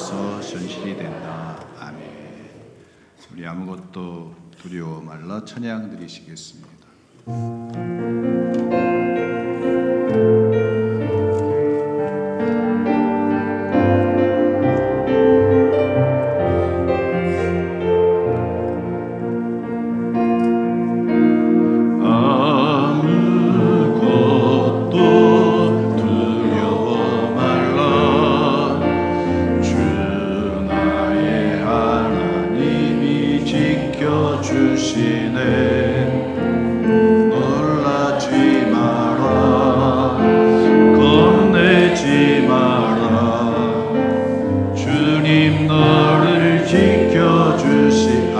주셔서 현실이 된다. 아멘. 우리 아무것도 두려워 말라 찬양 드리시겠습니다.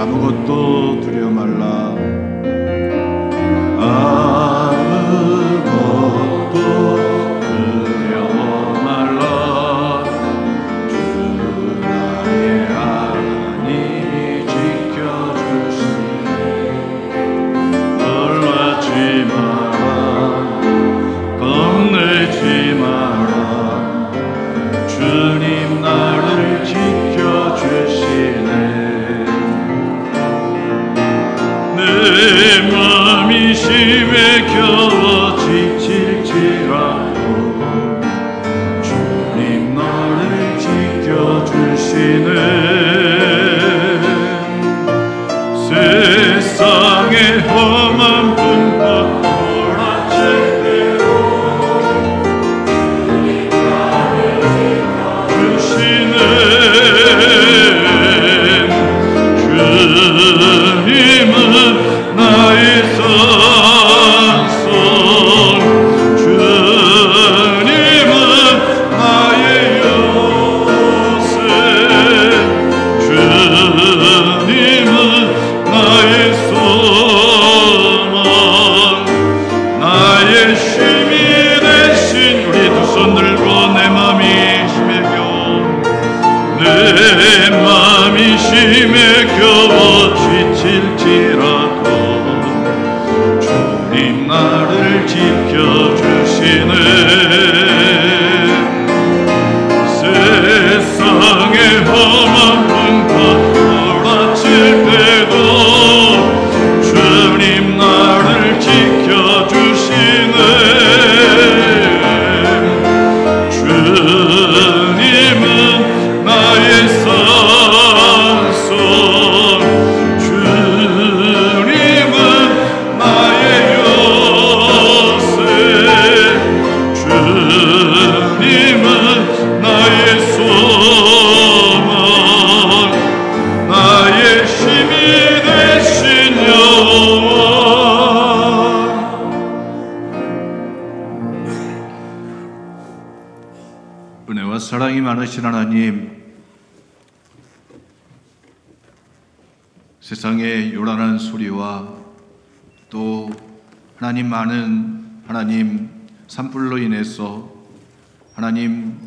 아무것도 두려워 말라. 아무것도 두려워 말라. 주 나의 하나님이 지켜주시네. 놀라지 마라. 겁내지 마라. 주님 나를 지켜주시네. 내 맘이 심에 겨워 지칠지라도 주님 나를 지켜주시네. 세상의 험한 분과 몰아칠 대로 주님 나를 지켜주시네. 주님은 나의 산성, 주님은 나의 요새, 주님은 나의 소망, 나의 힘이 되신. 우리 두 손 들고 내 맘이 심에 겨워, 내 맘이 심에 겨워 지칠지라도 주님 나를 지켜주시네. 세상의 험한 분과 몰아칠 때도 주님 나를 지켜주시네. 주님은 나의 산성, 주님은 나의 요새, 주님은 나의 소망, 나의 힘이 되신 여호와. 은혜와 사랑이 많으신 하나님, 세상의 요란한 소리와 또 하나님 많은 하나님 산불로 인해서 하나님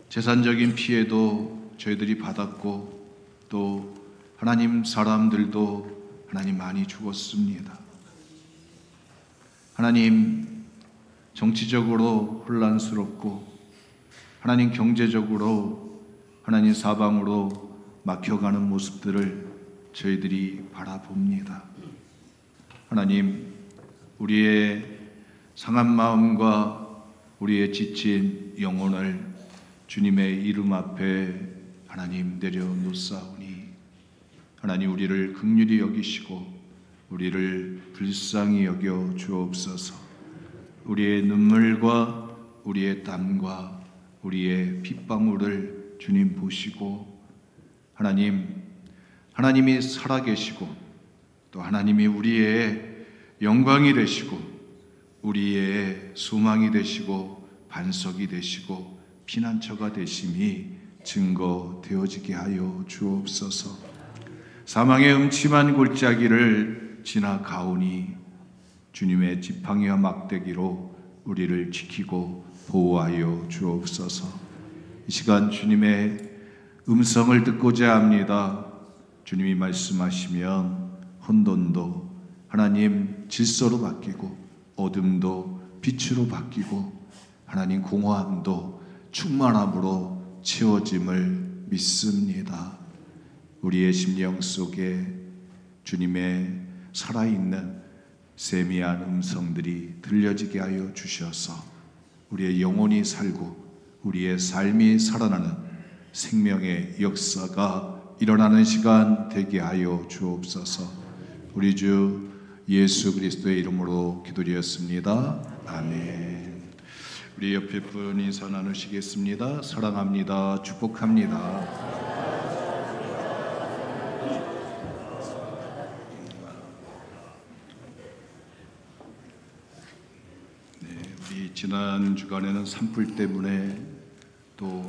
재산적인 피해도 저희들이 받았고 또 하나님 사람들도 하나님 많이 죽었습니다. 하나님 정치적으로 혼란스럽고 하나님 경제적으로 하나님 사방으로 막혀가는 모습들을 저희들이 바라봅니다. 하나님, 우리의 상한 마음과 우리의 지친 영혼을 주님의 이름 앞에 하나님 내려놓사오니 하나님 우리를 긍휼히 여기시고 우리를 불쌍히 여겨 주옵소서. 우리의 눈물과 우리의 땀과 우리의 핏방울을 주님 보시고 하나님이 살아계시고 또 하나님이 우리의 영광이 되시고 우리의 소망이 되시고 반석이 되시고 피난처가 되심이 증거되어지게 하여 주옵소서. 사망의 음침한 골짜기를 지나가오니 주님의 지팡이와 막대기로 우리를 지키고 보호하여 주옵소서. 이 시간 주님의 음성을 듣고자 합니다. 주님이 말씀하시면 혼돈도 하나님 질서로 바뀌고 어둠도 빛으로 바뀌고 하나님 공허함도 충만함으로 채워짐을 믿습니다. 우리의 심령 속에 주님의 살아있는 세미한 음성들이 들려지게 하여 주셔서 우리의 영혼이 살고 우리의 삶이 살아나는 생명의 역사가 일어나는 시간 되게 하여 주옵소서. 우리 주 예수 그리스도의 이름으로 기도드렸습니다. 아멘. 우리 옆에 분 인사 나누시겠습니다. 사랑합니다. 축복합니다. 지난 주간에는 산불 때문에 또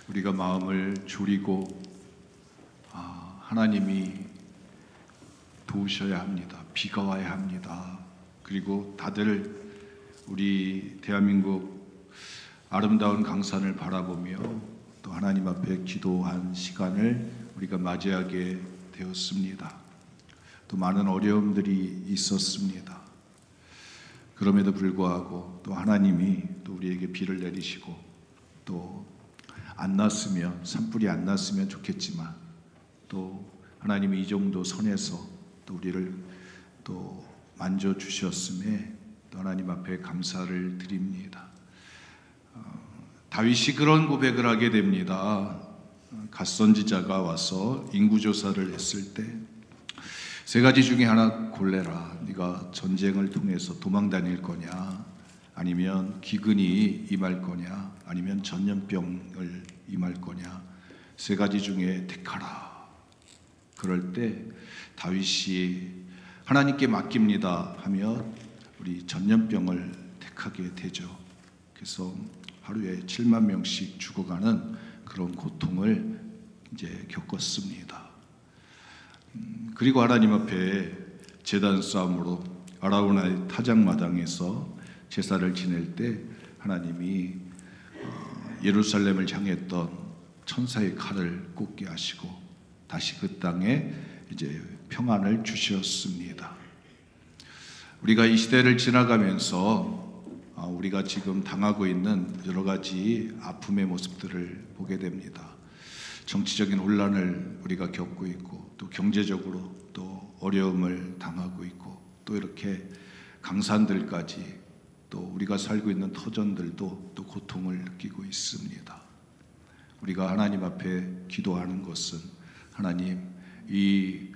우리가 마음을 졸이고 하나님이 도우셔야 합니다. 비가 와야 합니다. 그리고 다들 우리 대한민국 아름다운 강산을 바라보며 또 하나님 앞에 기도한 시간을 우리가 맞이하게 되었습니다. 또 많은 어려움들이 있었습니다. 그럼에도 불구하고 또 하나님이 또 우리에게 비를 내리시고 또 안 났으면 산불이 안 났으면 좋겠지만 또 하나님이 이 정도 선에서 또 우리를 또 만져 주셨음에 또 하나님 앞에 감사를 드립니다. 다윗이 그런 고백을 하게 됩니다. 갓선지자가 와서 인구조사를 했을 때 세 가지 중에 하나 골래라. 네가 전쟁을 통해서 도망 다닐 거냐, 아니면 기근이 임할 거냐, 아니면 전염병을 임할 거냐, 세 가지 중에 택하라. 그럴 때 다윗이 하나님께 맡깁니다 하면 우리 전염병을 택하게 되죠. 그래서 하루에 7만 명씩 죽어가는 그런 고통을 이제 겪었습니다. 그리고 하나님 앞에 제단 싸움으로 아라우나의 타작마당에서 제사를 지낼 때 하나님이 예루살렘을 향했던 천사의 칼을 꽂게 하시고 다시 그 땅에 이제 평안을 주셨습니다. 우리가 이 시대를 지나가면서 우리가 지금 당하고 있는 여러 가지 아픔의 모습들을 보게 됩니다. 정치적인 혼란을 우리가 겪고 있고 또 경제적으로 또 어려움을 당하고 있고 또 이렇게 강산들까지 또 우리가 살고 있는 터전들도 또 고통을 느끼고 있습니다. 우리가 하나님 앞에 기도하는 것은 하나님 이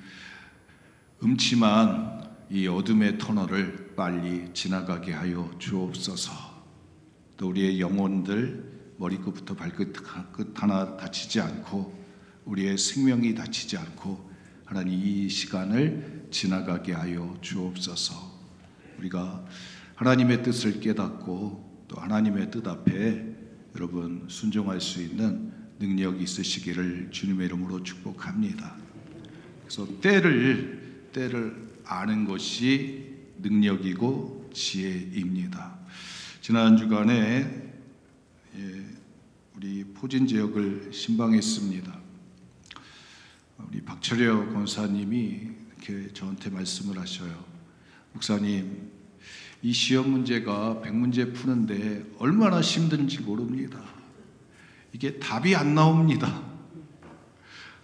음침한 이 어둠의 터널을 빨리 지나가게 하여 주옵소서. 또 우리의 영혼들 머리끝부터 발끝 하나 다치지 않고 우리의 생명이 다치지 않고 하나님 이 시간을 지나가게 하여 주옵소서. 우리가 하나님의 뜻을 깨닫고 또 하나님의 뜻 앞에 여러분 순종할 수 있는 능력이 있으시기를 주님의 이름으로 축복합니다. 그래서 때를 아는 것이 능력이고 지혜입니다. 지난 주간에 우리 포진 지역을 신방했습니다. 우리 박철여 권사님이 이렇게 저한테 말씀을 하셔요. 목사님, 이 시험 문제가 100문제 푸는데 얼마나 힘든지 모릅니다. 이게 답이 안 나옵니다.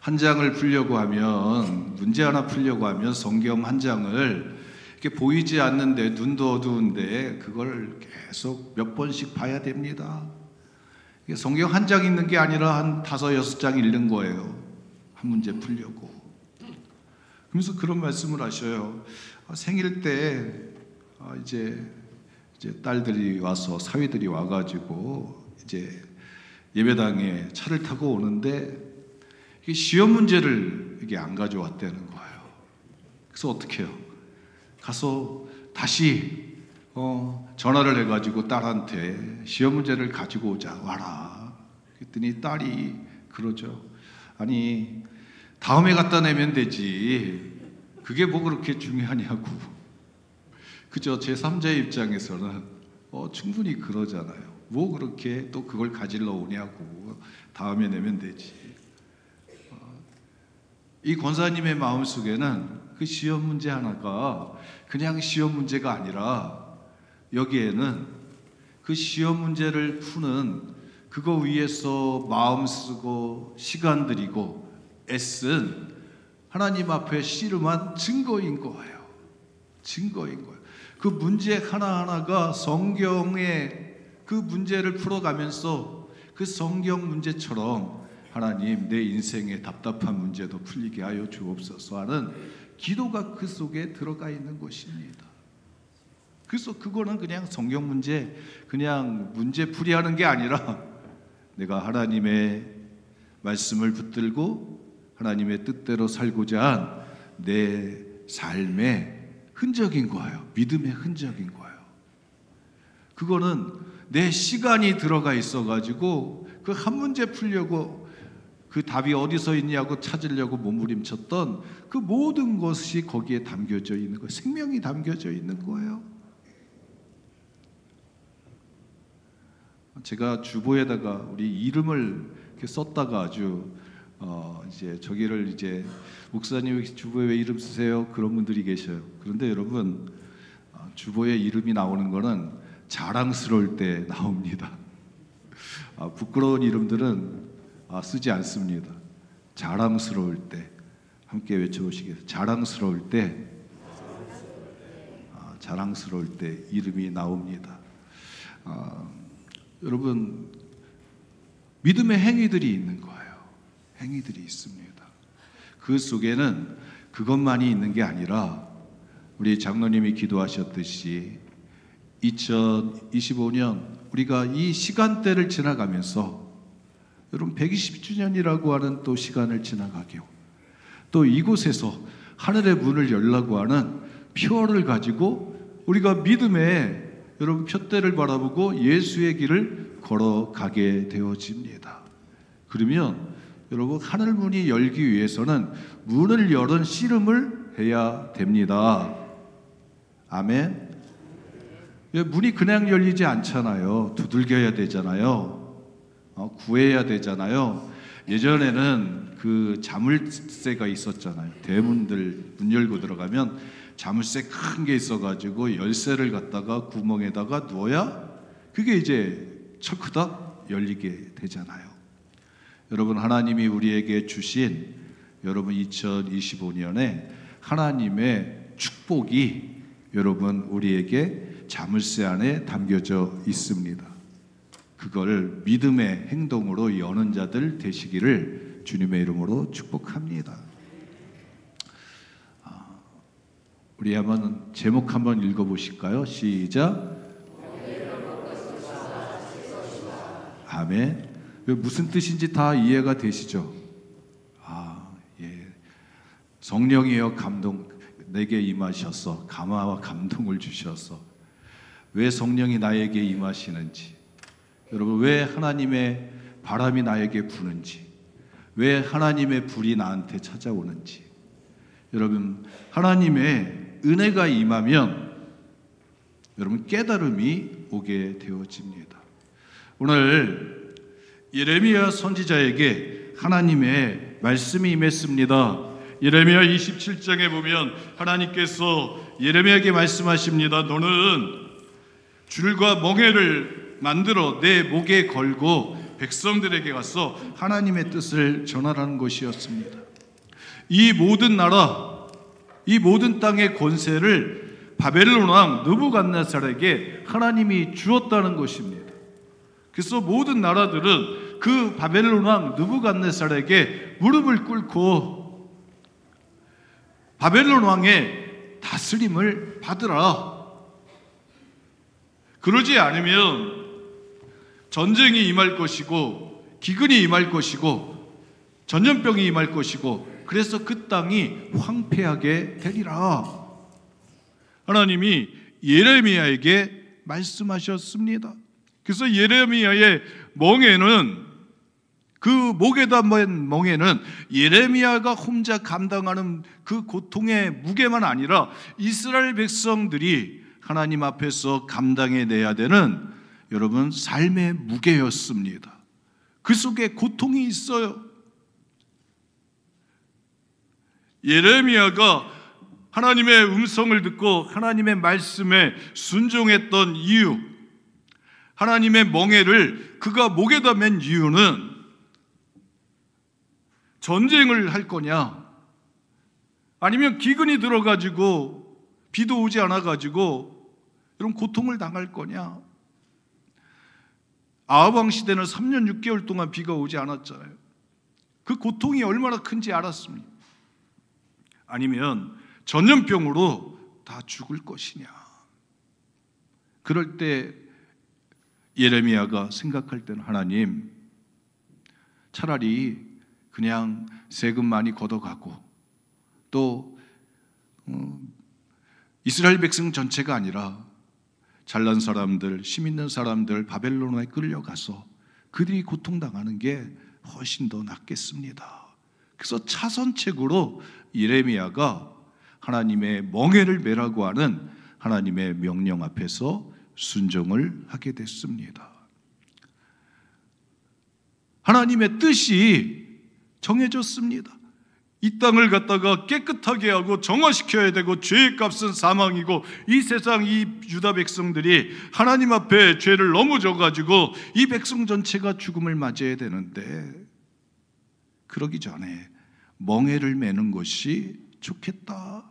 한 장을 풀려고 하면, 문제 하나 풀려고 하면 성경 한 장을 이렇게 보이지 않는데 눈도 어두운데 그걸 계속 몇 번씩 봐야 됩니다. 이게 성경 한 장 읽는 게 아니라 한 5, 6장 읽는 거예요. 한 문제 풀려고. 그러면서 그런 말씀을 하셔요. 생일 때 이제 딸들이 와서 사위들이 와가지고 이제 예배당에 차를 타고 오는데 이게 시험 문제를 이게 안 가져왔다는 거예요. 그래서 어떻게 해요? 가서 다시 전화를 해가지고 딸한테 시험 문제를 가지고 오자, 와라. 그랬더니 딸이 그러죠. 아니, 다음에 갖다 내면 되지. 그게 뭐 그렇게 중요하냐고. 그죠? 제3자의 입장에서는 충분히 그러잖아요. 뭐 그렇게 또 그걸 가지러 오냐고. 다음에 내면 되지. 이 권사님의 마음속에는 그 시험 문제 하나가 그냥 시험 문제가 아니라 여기에는 그 시험 문제를 푸는 그거 위해서 마음 쓰고 시간 들이고 애쓴 하나님 앞에 씨름한 증거인 거예요. 증거인 거예요. 그 문제 하나하나가 성경의 그 문제를 풀어가면서 그 성경 문제처럼 하나님 내 인생의 답답한 문제도 풀리게 하여 주옵소서 하는 기도가 그 속에 들어가 있는 것입니다. 그래서 그거는 그냥 성경 문제, 그냥 문제 풀이하는 게 아니라 내가 하나님의 말씀을 붙들고 하나님의 뜻대로 살고자 한 내 삶의 흔적인 거예요. 믿음의 흔적인 거예요. 그거는 내 시간이 들어가 있어가지고 그 한 문제 풀려고 그 답이 어디서 있냐고 찾으려고 몸부림쳤던 그 모든 것이 거기에 담겨져 있는 거예요. 생명이 담겨져 있는 거예요. 제가 주보에다가 우리 이름을 이렇게 썼다가 아주 이제 저기를 이제 목사님 주보에 왜 이름 쓰세요? 그런 분들이 계셔요. 그런데 여러분 주보에 이름이 나오는 거는 자랑스러울 때 나옵니다. 부끄러운 이름들은 쓰지 않습니다. 자랑스러울 때 함께 외쳐보시겠어요? 자랑스러울 때, 자랑스러울 때 이름이 나옵니다. 여러분 믿음의 행위들이 있는 거예요. 행위들이 있습니다. 그 속에는 그것만이 있는 게 아니라 우리 장로님이 기도하셨듯이 2025년 우리가 이 시간대를 지나가면서 여러분 120주년이라고 하는 또 시간을 지나가게요. 또 이곳에서 하늘의 문을 열라고 하는 표를 가지고 우리가 믿음의 여러분 표대를 바라보고 예수의 길을 걸어가게 되어집니다. 그러면 여러분 하늘 문이 열기 위해서는 문을 여는 씨름을 해야 됩니다. 아멘. 문이 그냥 열리지 않잖아요. 두들겨야 되잖아요. 구해야 되잖아요. 예전에는 그 자물쇠가 있었잖아요. 대문들 문 열고 들어가면 자물쇠 큰 게 있어가지고 열쇠를 갖다가 구멍에다가 넣어야 그게 이제 철크덕 열리게 되잖아요. 여러분 하나님이 우리에게 주신 여러분 2025년에 하나님의 축복이 여러분 우리에게 자물쇠 안에 담겨져 있습니다. 그걸 믿음의 행동으로 여는 자들 되시기를 주님의 이름으로 축복합니다. 우리 한번 제목 한번 읽어보실까요? 시작. 아멘. 무슨 뜻인지 다 이해가 되시죠? 예. 성령이여 감동 내게 임하셔서 감화와 감동을 주셔서 왜 성령이 나에게 임하시는지, 여러분 왜 하나님의 바람이 나에게 부는지, 왜 하나님의 불이 나한테 찾아오는지, 여러분 하나님의 은혜가 임하면 여러분 깨달음이 오게 되어집니다. 오늘 예레미야 선지자에게 하나님의 말씀이 임했습니다. 예레미야 27장에 보면 하나님께서 예레미야에게 말씀하십니다. 너는 줄과 멍에를 만들어 내 목에 걸고 백성들에게 가서 하나님의 뜻을 전하라는 것이었습니다. 이 모든 나라, 이 모든 땅의 권세를 바벨론 왕 느부갓네살에게 하나님이 주었다는 것입니다. 그래서 모든 나라들은 그 바벨론 왕 느부갓네살에게 무릎을 꿇고 바벨론 왕의 다스림을 받으라. 그러지 않으면 전쟁이 임할 것이고 기근이 임할 것이고 전염병이 임할 것이고 그래서 그 땅이 황폐하게 되리라. 하나님이 예레미야에게 말씀하셨습니다. 그래서 예레미야의 멍에는, 그 목에다 맨 멍에는 예레미야가 혼자 감당하는 그 고통의 무게만 아니라 이스라엘 백성들이 하나님 앞에서 감당해내야 되는 여러분 삶의 무게였습니다. 그 속에 고통이 있어요. 예레미야가 하나님의 음성을 듣고 하나님의 말씀에 순종했던 이유, 하나님의 멍에를 그가 목에다 맨 이유는 전쟁을 할 거냐, 아니면 기근이 들어가지고 비도 오지 않아가지고 이런 고통을 당할 거냐. 아합 왕 시대는 3년 6개월 동안 비가 오지 않았잖아요. 그 고통이 얼마나 큰지 알았습니다. 아니면 전염병으로 다 죽을 것이냐. 그럴 때 예레미야가 생각할 때는 하나님, 차라리 그냥 세금 많이 걷어가고 또 이스라엘 백성 전체가 아니라 잘난 사람들, 힘 있는 사람들 바벨론에 끌려가서 그들이 고통당하는 게 훨씬 더 낫겠습니다. 그래서 차선책으로 예레미야가 하나님의 멍에를 매라고 하는 하나님의 명령 앞에서 순종을 하게 됐습니다. 하나님의 뜻이 정해졌습니다. 이 땅을 갖다가 깨끗하게 하고 정화시켜야 되고, 죄의 값은 사망이고, 이 세상 이 유다 백성들이 하나님 앞에 죄를 너무 져가지고 이 백성 전체가 죽음을 맞이해야 되는데, 그러기 전에 멍에를 매는 것이 좋겠다.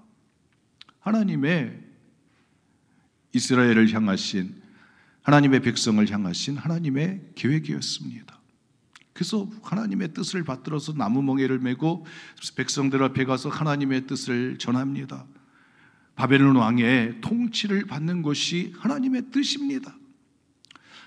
하나님의 이스라엘을 향하신, 하나님의 백성을 향하신 하나님의 계획이었습니다. 그래서 하나님의 뜻을 받들어서 나무 멍에를 메고 백성들 앞에 가서 하나님의 뜻을 전합니다. 바벨론 왕의 통치를 받는 것이 하나님의 뜻입니다.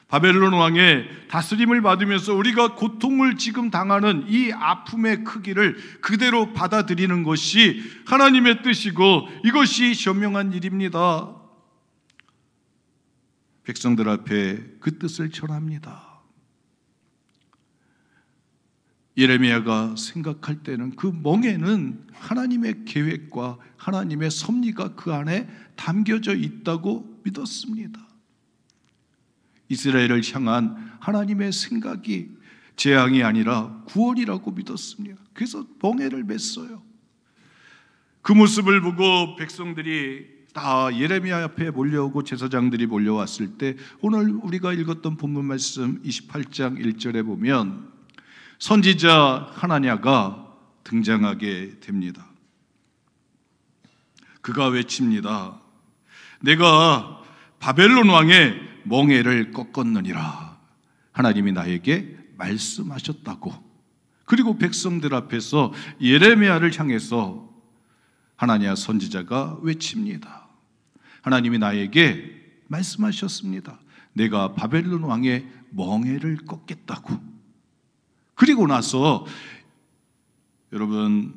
바벨론 왕의 다스림을 받으면서 우리가 고통을 지금 당하는 이 아픔의 크기를 그대로 받아들이는 것이 하나님의 뜻이고, 이것이 현명한 일입니다. 백성들 앞에 그 뜻을 전합니다. 예레미야가 생각할 때는 그 멍에는 하나님의 계획과 하나님의 섭리가 그 안에 담겨져 있다고 믿었습니다. 이스라엘을 향한 하나님의 생각이 재앙이 아니라 구원이라고 믿었습니다. 그래서 멍에를 맸어요. 그 모습을 보고 백성들이 다 예레미야 앞에 몰려오고 제사장들이 몰려왔을 때, 오늘 우리가 읽었던 본문 말씀 28장 1절에 보면 선지자 하나냐가 등장하게 됩니다. 그가 외칩니다. 내가 바벨론 왕의 멍에를 꺾었느니라. 하나님이 나에게 말씀하셨다고. 그리고 백성들 앞에서 예레미야를 향해서 하나냐 선지자가 외칩니다. 하나님이 나에게 말씀하셨습니다. 내가 바벨론 왕의 멍에를 꺾겠다고. 그리고 나서 여러분,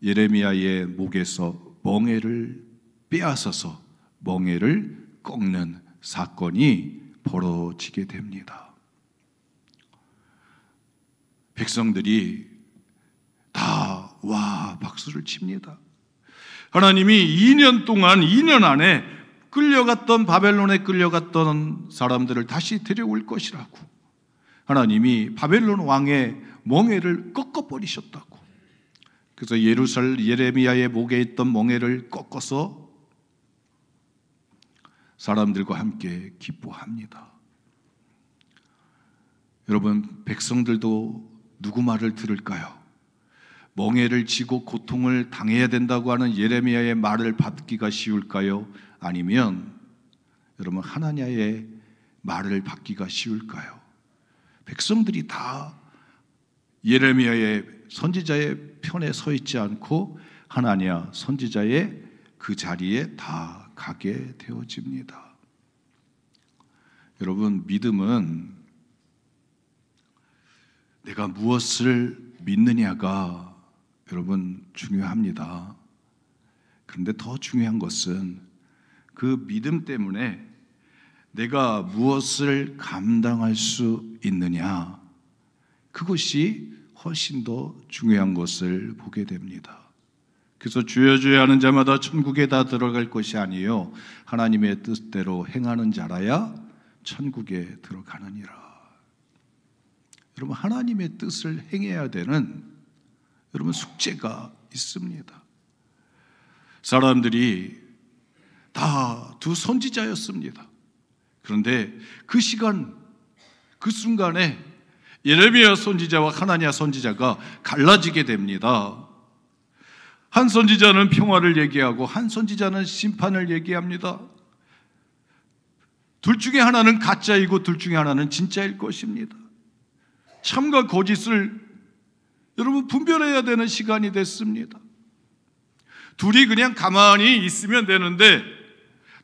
예레미야의 목에서 멍에를 빼앗아서 멍에를 꺾는 사건이 벌어지게 됩니다. 백성들이 다 와 박수를 칩니다. 하나님이 2년 안에 끌려갔던, 바벨론에 끌려갔던 사람들을 다시 데려올 것이라고, 하나님이 바벨론 왕의 멍에를 꺾어버리셨다고. 그래서 예레미야의 목에 있던 멍에를 꺾어서 사람들과 함께 기뻐합니다. 여러분, 백성들도 누구 말을 들을까요? 멍에를 지고 고통을 당해야 된다고 하는 예레미야의 말을 받기가 쉬울까요? 아니면 여러분, 하나냐의 말을 받기가 쉬울까요? 백성들이 다 예레미야의 선지자의 편에 서 있지 않고 하나냐 선지자의 그 자리에 다 가게 되어집니다. 여러분, 믿음은 내가 무엇을 믿느냐가 여러분 중요합니다. 그런데 더 중요한 것은 그 믿음 때문에 내가 무엇을 감당할 수 있느냐, 그것이 훨씬 더 중요한 것을 보게 됩니다. 그래서 주여 주여 하는 자마다 천국에 다 들어갈 것이 아니요 하나님의 뜻대로 행하는 자라야 천국에 들어가느니라. 여러분, 하나님의 뜻을 행해야 되는 여러분 숙제가 있습니다. 사람들이 다 두 선지자였습니다. 그런데 그 시간, 그 순간에 예레미야 선지자와 하나냐 선지자가 갈라지게 됩니다. 한 선지자는 평화를 얘기하고 한 선지자는 심판을 얘기합니다. 둘 중에 하나는 가짜이고 둘 중에 하나는 진짜일 것입니다. 참과 거짓을 여러분 분별해야 되는 시간이 됐습니다. 둘이 그냥 가만히 있으면 되는데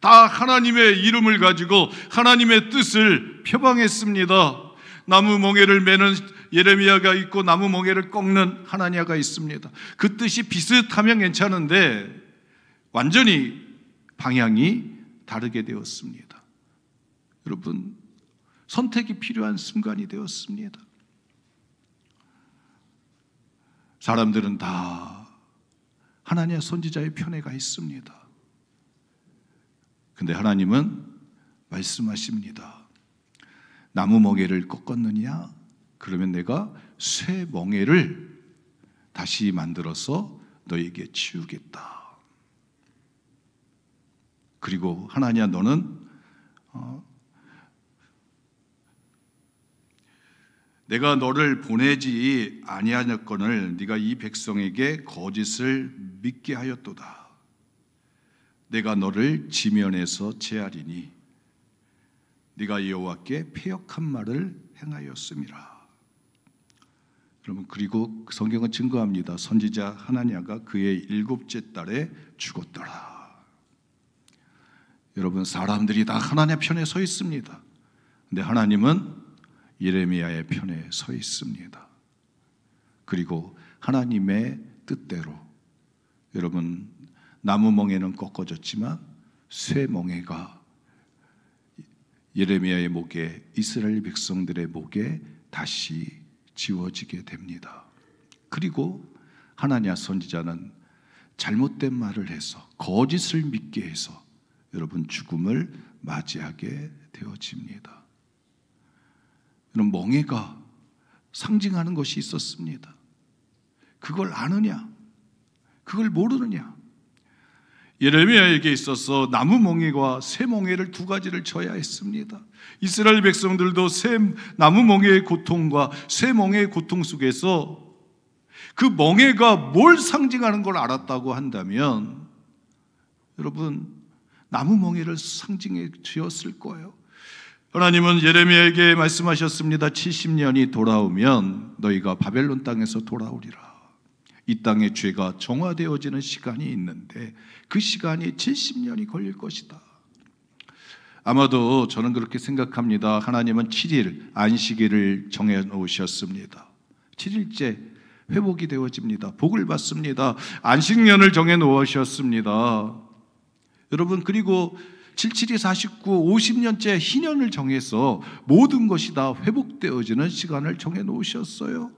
다 하나님의 이름을 가지고 하나님의 뜻을 표방했습니다. 나무 멍에를 매는 예레미야가 있고 나무 멍에를 꺾는 하나냐가 있습니다. 그 뜻이 비슷하면 괜찮은데 완전히 방향이 다르게 되었습니다. 여러분, 선택이 필요한 순간이 되었습니다. 사람들은 다 하나냐 선지자의 편에 가 있습니다. 근데 하나님은 말씀하십니다. 나무 멍에를 꺾었느냐? 그러면 내가 새 멍에를 다시 만들어서 너에게 치우겠다. 그리고 하나냐, 너는 내가 너를 보내지 아니하였거늘 네가 이 백성에게 거짓을 믿게 하였도다. 내가 너를 지면에서 제하리니 네가 여호와께 패역한 말을 행하였음이라. 여러분, 그리고 성경은 증거합니다. 선지자 하나냐가 그의 7째 달에 죽었더라. 여러분, 사람들이 다 하나냐 편에 서 있습니다. 근데 하나님은 예레미야의 편에 서 있습니다. 그리고 하나님의 뜻대로 여러분, 나무 멍에는 꺾어졌지만 새 멍에가 예레미야의 목에, 이스라엘 백성들의 목에 다시 지워지게 됩니다. 그리고 하나냐 선지자는 잘못된 말을 해서, 거짓을 믿게 해서 여러분 죽음을 맞이하게 되어집니다. 여러분, 멍에가 상징하는 것이 있었습니다. 그걸 아느냐? 그걸 모르느냐? 예레미야에게 있어서 나무 멍에와 새 멍에를 두 가지를 져야 했습니다. 이스라엘 백성들도 나무 멍에의 고통과 새 멍에의 고통 속에서 그 멍에가 뭘 상징하는 걸 알았다고 한다면 여러분, 나무 멍에를 상징해 주었을 거예요. 하나님은 예레미야에게 말씀하셨습니다. 70년이 돌아오면 너희가 바벨론 땅에서 돌아오리라. 이 땅의 죄가 정화되어지는 시간이 있는데 그 시간이 70년이 걸릴 것이다. 아마도 저는 그렇게 생각합니다. 하나님은 7일 안식일을 정해놓으셨습니다. 7일째 회복이 되어집니다. 복을 받습니다. 안식년을 정해놓으셨습니다. 여러분, 그리고 77이 49, 50년째 희년을 정해서 모든 것이 다 회복되어지는 시간을 정해놓으셨어요.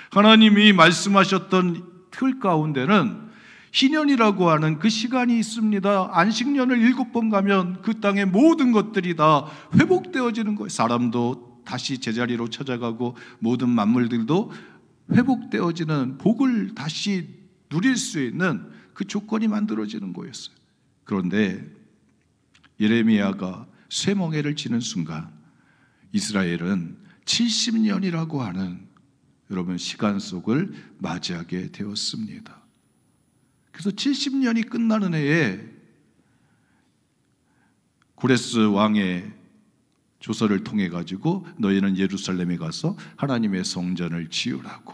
하나님이 말씀하셨던 틀 가운데는 희년이라고 하는 그 시간이 있습니다. 안식년을 7번 가면 그 땅의 모든 것들이 다 회복되어지는 거예요. 사람도 다시 제자리로 찾아가고 모든 만물들도 회복되어지는, 복을 다시 누릴 수 있는 그 조건이 만들어지는 거였어요. 그런데 예레미야가 새 멍에를 지는 순간 이스라엘은 70년이라고 하는 여러분 시간 속을 맞이하게 되었습니다. 그래서 70년이 끝나는 해에 고레스 왕의 조서를 통해 가지고 너희는 예루살렘에 가서 하나님의 성전을 지으라고.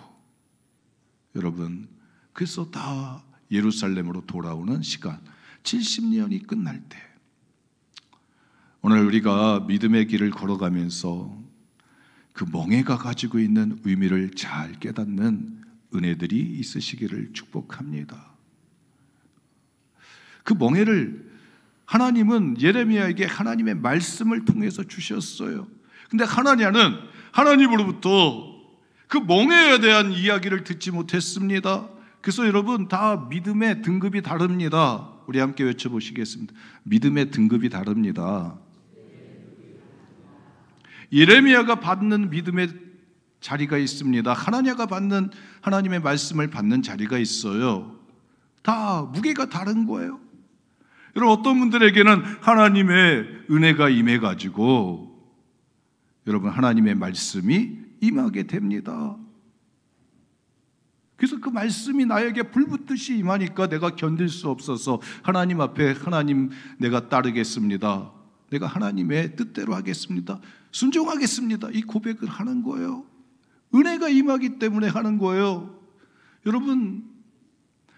여러분, 그래서 다 예루살렘으로 돌아오는 시간, 70년이 끝날 때 오늘 우리가 믿음의 길을 걸어가면서 그 멍에가 가지고 있는 의미를 잘 깨닫는 은혜들이 있으시기를 축복합니다. 그 멍에를 하나님은 예레미야에게 하나님의 말씀을 통해서 주셨어요. 근데 하나냐는 하나님으로부터 그 멍에에 대한 이야기를 듣지 못했습니다. 그래서 여러분, 다 믿음의 등급이 다릅니다. 우리 함께 외쳐보시겠습니다. 믿음의 등급이 다릅니다. 예레미야가 받는 믿음의 자리가 있습니다. 하나냐가 받는 하나님의 말씀을 받는 자리가 있어요. 다 무게가 다른 거예요. 여러분, 어떤 분들에게는 하나님의 은혜가 임해가지고 여러분 하나님의 말씀이 임하게 됩니다. 그래서 그 말씀이 나에게 불붙듯이 임하니까 내가 견딜 수 없어서 하나님 앞에 하나님 내가 따르겠습니다. 내가 하나님의 뜻대로 하겠습니다. 순종하겠습니다. 이 고백을 하는 거예요. 은혜가 임하기 때문에 하는 거예요. 여러분,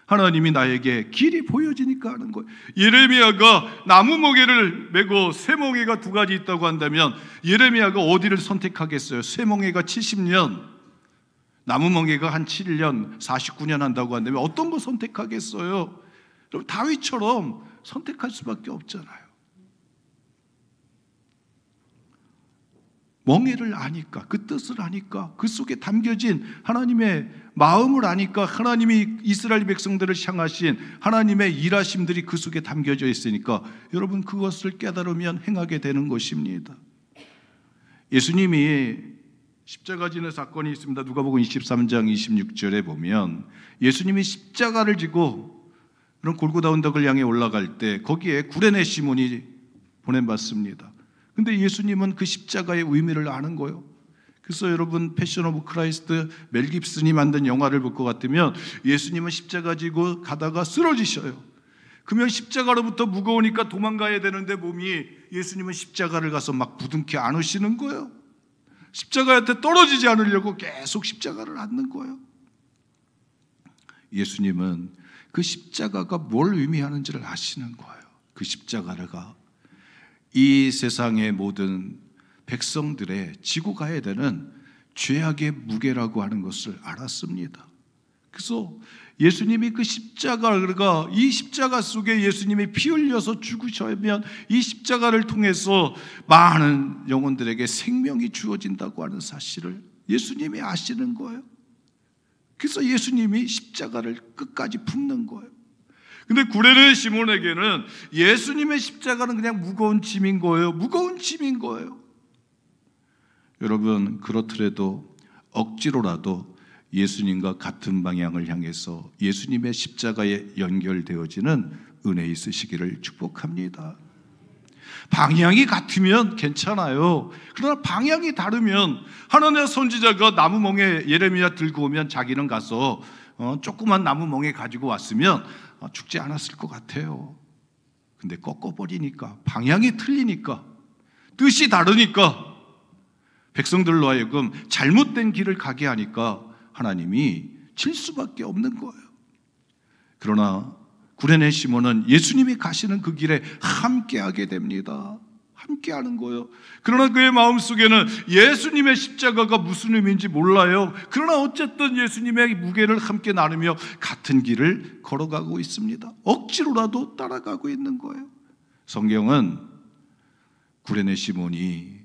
하나님이 나에게 길이 보여지니까 하는 거예요. 예레미야가 나무 멍에를 메고 쇠멍에가 두 가지 있다고 한다면 예레미야가 어디를 선택하겠어요? 쇠멍에가 70년, 나무 멍에가 한 7년, 49년 한다고 한다면 어떤 거 선택하겠어요? 여러분, 다윗처럼 선택할 수밖에 없잖아요. 멍에를 아니까, 그 뜻을 아니까, 그 속에 담겨진 하나님의 마음을 아니까, 하나님이 이스라엘 백성들을 향하신 하나님의 일하심들이 그 속에 담겨져 있으니까 여러분 그것을 깨달으면 행하게 되는 것입니다. 예수님이 십자가 지는 사건이 있습니다. 누가복음 23장 26절에 보면 예수님이 십자가를 지고 그런 골고다 언덕을 향해 올라갈 때 거기에 구레네 시몬이 보냄받습니다. 근데 예수님은 그 십자가의 의미를 아는 거예요. 그래서 여러분 패션 오브 크라이스트 멜 깁슨이 만든 영화를 볼 것 같으면 예수님은 십자가 지고 가다가 쓰러지셔요. 그러면 십자가로부터 무거우니까 도망가야 되는데 몸이, 예수님은 십자가를 가서 막 부둥켜 안으시는 거예요. 십자가한테 떨어지지 않으려고 계속 십자가를 안는 거예요. 예수님은 그 십자가가 뭘 의미하는지를 아시는 거예요. 그 십자가가 이 세상의 모든 백성들의 지고 가야 되는 죄악의 무게라고 하는 것을 알았습니다. 그래서 예수님이 그 십자가가, 이 십자가 속에 예수님이 피 흘려서 죽으시면 이 십자가를 통해서 많은 영혼들에게 생명이 주어진다고 하는 사실을 예수님이 아시는 거예요. 그래서 예수님이 십자가를 끝까지 품는 거예요. 근데 구레네 시몬에게는 예수님의 십자가는 그냥 무거운 짐인 거예요. 무거운 짐인 거예요. 여러분, 그렇더라도 억지로라도 예수님과 같은 방향을 향해서 예수님의 십자가에 연결되어지는 은혜 있으시기를 축복합니다. 방향이 같으면 괜찮아요. 그러나 방향이 다르면, 하나님의 선지자가 나무멍에 예레미야 들고 오면 자기는 가서 조그만 나무멍에 가지고 왔으면 죽지 않았을 것 같아요. 근데 꺾어버리니까, 방향이 틀리니까, 뜻이 다르니까 백성들로 하여금 잘못된 길을 가게 하니까 하나님이 칠 수밖에 없는 거예요. 그러나 구레네 시몬은 예수님이 가시는 그 길에 함께하게 됩니다. 함께하는 거예요. 그러나 그의 마음속에는 예수님의 십자가가 무슨 의미인지 몰라요. 그러나 어쨌든 예수님의 무게를 함께 나누며 같은 길을 걸어가고 있습니다. 억지로라도 따라가고 있는 거예요. 성경은 구레네 시몬이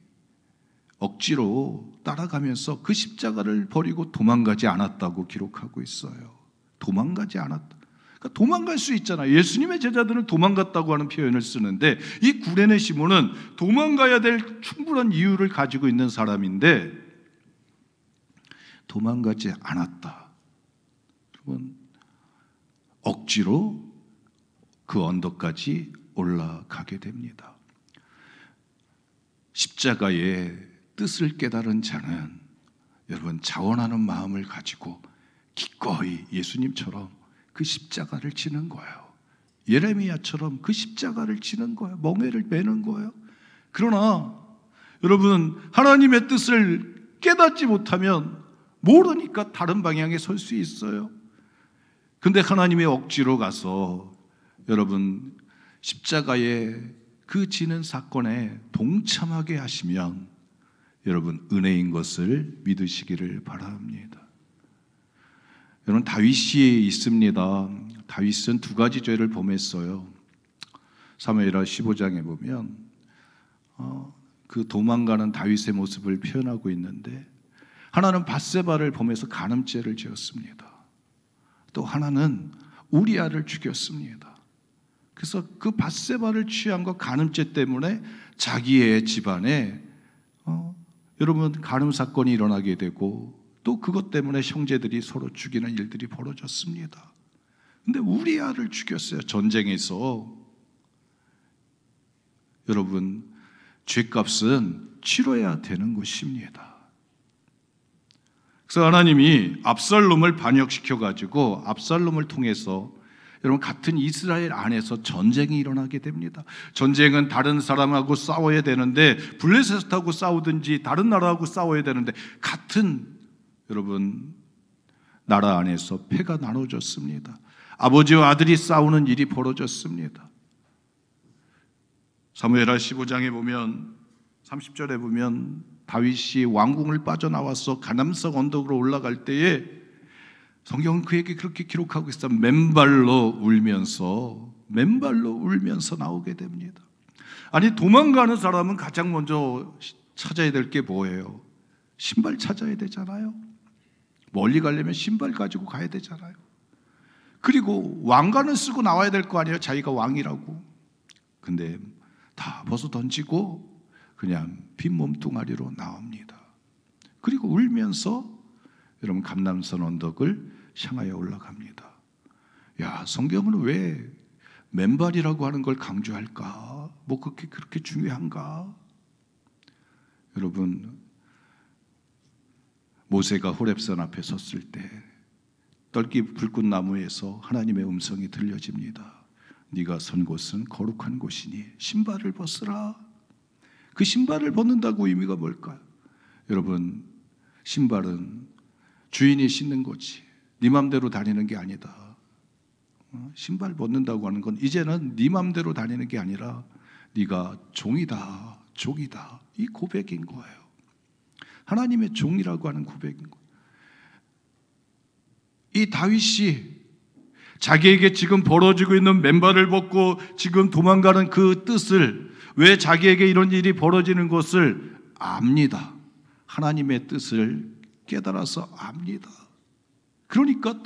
억지로 따라가면서 그 십자가를 버리고 도망가지 않았다고 기록하고 있어요. 도망가지 않았다. 그러니까 도망갈 수 있잖아요. 예수님의 제자들은 도망갔다고 하는 표현을 쓰는데 이 구레네 시몬은 도망가야 될 충분한 이유를 가지고 있는 사람인데 도망가지 않았다. 여러분, 억지로 그 언덕까지 올라가게 됩니다. 십자가의 뜻을 깨달은 자는 여러분 자원하는 마음을 가지고 기꺼이 예수님처럼 그 십자가를 지는 거예요. 예레미야처럼 그 십자가를 지는 거예요. 멍에를 매는 거예요. 그러나 여러분, 하나님의 뜻을 깨닫지 못하면 모르니까 다른 방향에 설 수 있어요. 근데 하나님의 억지로 가서 여러분 십자가의 그 지는 사건에 동참하게 하시면 여러분 은혜인 것을 믿으시기를 바랍니다. 여러분, 다윗이 있습니다. 다윗은 두 가지 죄를 범했어요. 사무엘하 15장에 보면 그 도망가는 다윗의 모습을 표현하고 있는데, 하나는 밧세바를 범해서 간음죄를 지었습니다. 또 하나는 우리아를 죽였습니다. 그래서 그 밧세바를 취한 것, 간음죄 때문에 자기의 집안에 여러분 간음 사건이 일어나게 되고, 또 그것 때문에 형제들이 서로 죽이는 일들이 벌어졌습니다. 근데 우리아를 죽였어요. 전쟁에서. 여러분, 죄값은 치러야 되는 것입니다. 그래서 하나님이 압살롬을 반역시켜가지고 압살롬을 통해서 여러분 같은 이스라엘 안에서 전쟁이 일어나게 됩니다. 전쟁은 다른 사람하고 싸워야 되는데 블레셋하고 싸우든지 다른 나라하고 싸워야 되는데 같은 여러분 나라 안에서 패가 나눠졌습니다. 아버지와 아들이 싸우는 일이 벌어졌습니다. 사무엘하 15장에 보면 30절에 보면 다윗이 왕궁을 빠져나와서 가남석 언덕으로 올라갈 때에 성경은 그에게 그렇게 기록하고 있어요. 맨발로 울면서 나오게 됩니다. 아니, 도망가는 사람은 가장 먼저 찾아야 될 게 뭐예요? 신발 찾아야 되잖아요. 멀리 가려면 신발 가지고 가야 되잖아요. 그리고 왕관을 쓰고 나와야 될 거 아니에요? 자기가 왕이라고. 근데 다 벗어 던지고 그냥 빈 몸뚱아리로 나옵니다. 그리고 울면서 여러분 감람산 언덕을 향하여 올라갑니다. 야, 성경은 왜 맨발이라고 하는 걸 강조할까? 뭐 그렇게 중요한가? 여러분, 모세가 호렙산 앞에 섰을 때 떨기 불꽃나무에서 하나님의 음성이 들려집니다. 네가 선 곳은 거룩한 곳이니 신발을 벗으라. 그 신발을 벗는다고 의미가 뭘까요? 여러분, 신발은 주인이 신는 거지 네 맘대로 다니는 게 아니다. 신발 벗는다고 하는 건 이제는 네 맘대로 다니는 게 아니라 네가 종이다, 종이다, 이 고백인 거예요. 하나님의 종이라고 하는 고백인 거예요. 이 다윗이 자기에게 지금 벌어지고 있는 맨발을 벗고 지금 도망가는 그 뜻을, 왜 자기에게 이런 일이 벌어지는 것을 압니다. 하나님의 뜻을 깨달아서 압니다. 그러니까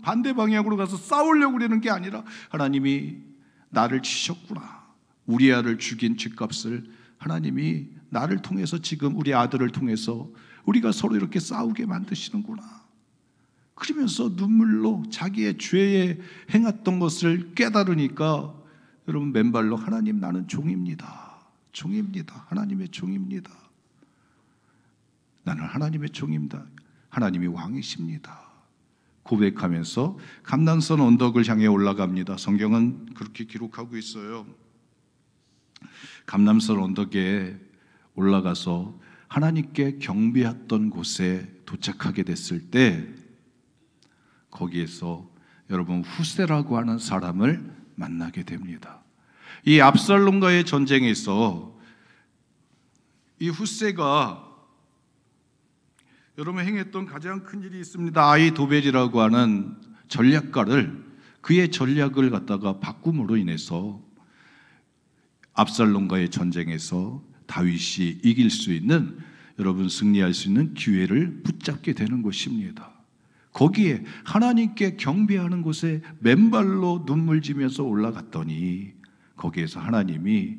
반대 방향으로 가서 싸우려고 그러는 게 아니라 하나님이 나를 치셨구나. 우리 아들 죽인 죄값을 하나님이 나를 통해서 지금 우리 아들을 통해서 우리가 서로 이렇게 싸우게 만드시는구나. 그러면서 눈물로 자기의 죄에 행했던 것을 깨달으니까 여러분 맨발로 하나님 나는 종입니다. 종입니다. 하나님의 종입니다. 나는 하나님의 종입니다. 하나님이 왕이십니다. 고백하면서 감람산 언덕을 향해 올라갑니다. 성경은 그렇게 기록하고 있어요. 감람산 언덕에 올라가서 하나님께 경배했던 곳에 도착하게 됐을 때 거기에서 여러분 후세라고 하는 사람을 만나게 됩니다. 이 압살롬과의 전쟁에서 이 후세가 여러분 행했던 가장 큰 일이 있습니다. 아히도벨이라고 하는 전략가를, 그의 전략을 갖다가 바꿈으로 인해서 압살롬과의 전쟁에서 다윗이 이길 수 있는, 여러분 승리할 수 있는 기회를 붙잡게 되는 것입니다. 거기에 하나님께 경배하는 곳에 맨발로 눈물 지면서 올라갔더니 거기에서 하나님이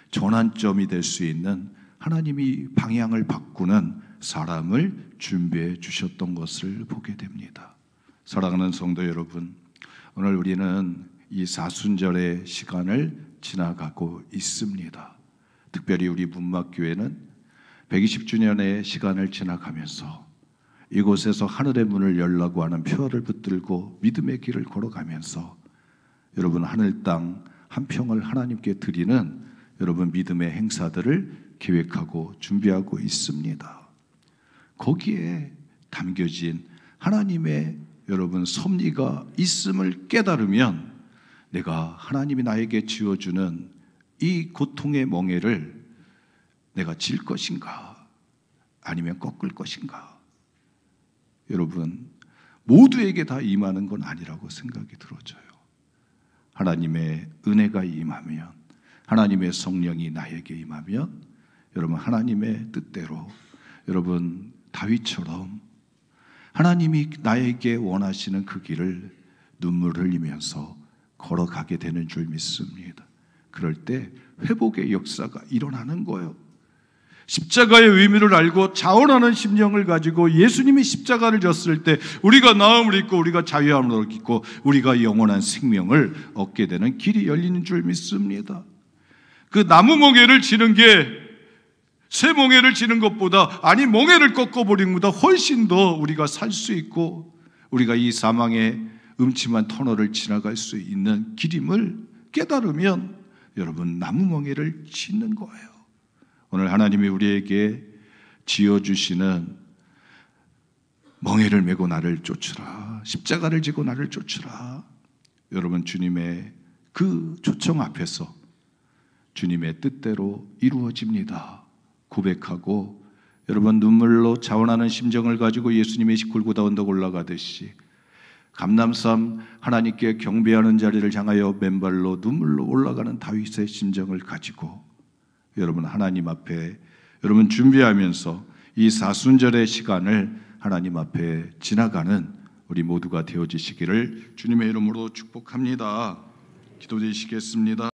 전환점이 될 수 있는, 하나님이 방향을 바꾸는 사람을 준비해 주셨던 것을 보게 됩니다. 사랑하는 성도 여러분, 오늘 우리는 이 사순절의 시간을 지나가고 있습니다. 특별히 우리 문막교회는 120주년의 시간을 지나가면서 이곳에서 하늘의 문을 열라고 하는 표어를 붙들고 믿음의 길을 걸어가면서 여러분 하늘 땅 한 평을 하나님께 드리는 여러분 믿음의 행사들을 계획하고 준비하고 있습니다. 거기에 담겨진 하나님의 여러분 섭리가 있음을 깨달으면 내가 하나님이 나에게 지어주는 이 고통의 멍에를 내가 질 것인가 아니면 꺾을 것인가, 여러분 모두에게 다 임하는 건 아니라고 생각이 들어져요. 하나님의 은혜가 임하면, 하나님의 성령이 나에게 임하면 여러분 하나님의 뜻대로 여러분 다윗처럼 하나님이 나에게 원하시는 그 길을 눈물 흘리면서 걸어가게 되는 줄 믿습니다. 그럴 때 회복의 역사가 일어나는 거예요. 십자가의 의미를 알고 자원하는 심령을 가지고 예수님이 십자가를 졌을 때 우리가 나음을 입고 우리가 자유함을 입고 우리가 영원한 생명을 얻게 되는 길이 열리는 줄 믿습니다. 그 나무 멍에를 치는 게 새 멍에를 치는 것보다, 아니 멍에를 꺾어버리는 것보다 훨씬 더 우리가 살 수 있고 우리가 이 사망의 음침한 터널을 지나갈 수 있는 길임을 깨달으면 여러분 나무 멍에를 치는 거예요. 오늘 하나님이 우리에게 지어주시는 멍에를 메고 나를 쫓으라, 십자가를 지고 나를 쫓으라. 여러분 주님의 그 초청 앞에서 주님의 뜻대로 이루어집니다. 고백하고 여러분 눈물로 자원하는 심정을 가지고 예수님의 시골고다 언덕 올라가듯이 감람산 하나님께 경배하는 자리를 향하여 맨발로 눈물로 올라가는 다윗의 심정을 가지고 여러분 하나님 앞에 여러분 준비하면서 이 사순절의 시간을 하나님 앞에 지나가는 우리 모두가 되어지시기를 주님의 이름으로 축복합니다. 기도드리시겠습니다.